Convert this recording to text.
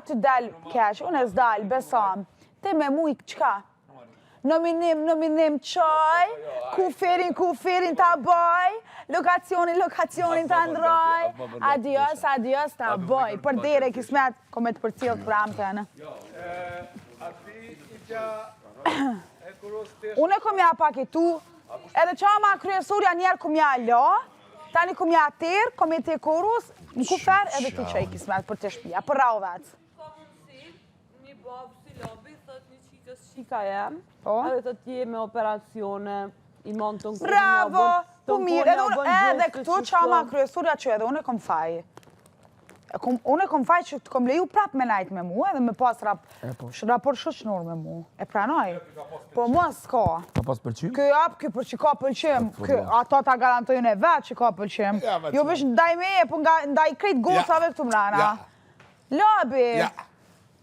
ty del keq, unë e s'dal, besam. Ti me mu i qka? Nominim qaj, kufirin ta baj, lokacionin ta ndroj, adios ta baj, për dire kismet, kome të përcilë të pramte, në. Unë e kom ja paketu, edhe qa ma kryesurja njerë kom ja lo, tani kom ja tërë, kom e të kurus, në kufer edhe ti që i kismet për të shpia, për rau vetë. Ka mundësi, një babë si lobi, thot një qikës shika jem, edhe të tje me operacione, i mund të nkurin bravo, po mirë, edhe këtu qa ma kryesurja që edhe unë e kom faj. Unë e kom faj që të kom leju prap me najt me mu, edhe me pas raport shoqnor me mu. E pranoj. Po mua s'ka. Ka pas pëlqim? Ky për që ka pëlqim. Ato ta garantojnë e vetë që ka pëlqim. Jo vesh ndaj me, po ndaj krejt gocave këtu mrana. Lobi!